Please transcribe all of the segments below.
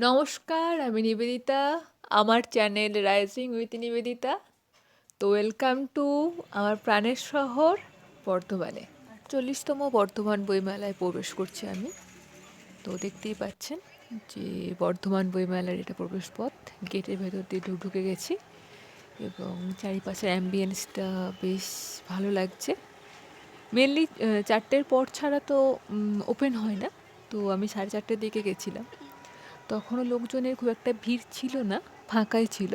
নমস্কার, আমি নিবেদিতা। আমার চ্যানেল রাইজিং উইথ নিবেদিতা। তো ওয়েলকাম টু আমার প্রাণের শহর বর্ধমানে। ৪৮তম বর্ধমান বইমেলায় প্রবেশ করছি আমি। তো দেখতেই পাচ্ছেন যে বর্ধমান বইমেলার এটা প্রবেশ পথ। গেটের ভেতর দিয়ে ঢুকে গেছি এবং চারিপাশের অ্যাম্বিয়েন্সটা বেশ ভালো লাগছে। মেনলি ৪টের পর ছাড়া তো ওপেন হয় না। তো আমি ৪:৩০ দিকে গেছিলাম। তখনও লোকজনের খুব একটা ভিড় ছিল না, ফাঁকাই ছিল।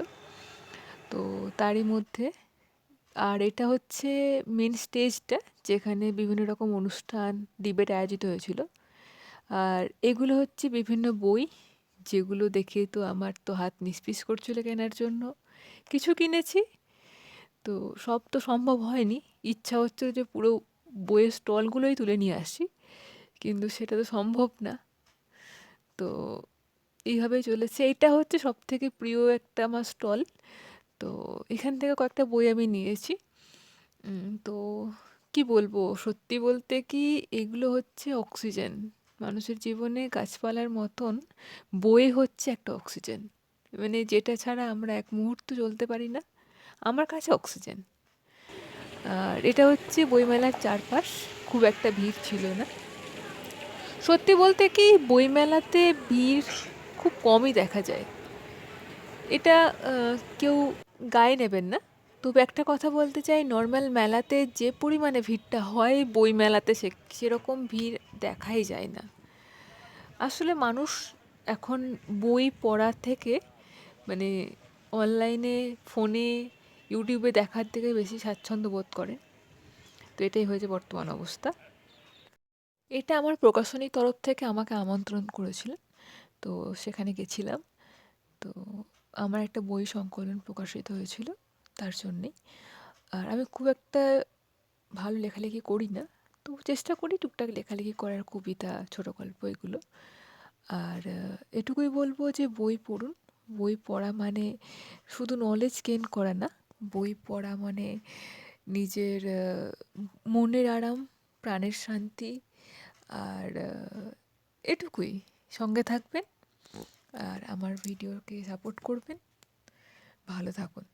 তো তারই মধ্যে আর এটা হচ্ছে মেন স্টেজটা, যেখানে বিভিন্ন রকম অনুষ্ঠান, ডিবেট আয়োজিত হয়েছিল। আর এগুলো হচ্ছে বিভিন্ন বই, যেগুলো দেখে তো আমার তো হাত নিঃফিস করছিল কেনার জন্য। কিছু কিনেছি, তো সব তো সম্ভব হয়নি। ইচ্ছা হচ্ছিল যে পুরো বইয়ের স্টলগুলোই তুলে নিয়ে আসি, কিন্তু সেটা তো সম্ভব না। তো এইভাবেই চলেছে। এটা হচ্ছে সবথেকে প্রিয় একটা আমার স্টল। তো এখান থেকে কয়েকটা বই আমি নিয়েছি। তো কি বলবো, সত্যি বলতে কি, এগুলো হচ্ছে অক্সিজেন। মানুষের জীবনে গাছপালার মতন বই হচ্ছে একটা অক্সিজেন। মানে যেটা ছাড়া আমরা এক মুহূর্ত চলতে পারি না, আমার কাছে অক্সিজেন। আর এটা হচ্ছে বইমেলার চারপাশ, খুব একটা ভিড় ছিল না। সত্যি বলতে কি, বইমেলাতে ভিড় খুব কমই দেখা যায়। এটা কেউ গায়ে নেবেন না। তবে একটা কথা বলতে চাই, নর্মাল মেলাতে যে পরিমাণে ভিড়টা হয়, বই মেলাতে সেরকম ভিড় দেখাই যায় না। আসলে মানুষ এখন বই পড়ার থেকে মানে অনলাইনে, ফোনে, ইউটিউবে দেখার থেকে বেশি স্বাচ্ছন্দ্য বোধ করে। তো এটাই হয়েছে বর্তমান অবস্থা। এটা আমার প্রকাশনীর তরফ থেকে আমাকে আমন্ত্রণ করেছিল, তো সেখানে গেছিলাম। তো আমার একটা বই সংকলন প্রকাশিত হয়েছিল, তার জন্যেই। আর আমি খুব একটা ভালো লেখালেখি করি না, তো চেষ্টা করি টুকটাক লেখালেখি করার, কবিতা, ছোটো গল্প এগুলো। আর এটুকুই বলবো যে বই পড়ুন। বই পড়া মানে শুধু নলেজ গেইন করা না, বই পড়া মানে নিজের মনের আরাম, প্রাণের শান্তি। আর এটুকুই। সঙ্গে থাকবেন আর আমার ভিডিওকে সাপোর্ট করবেন। ভালো থাকুন।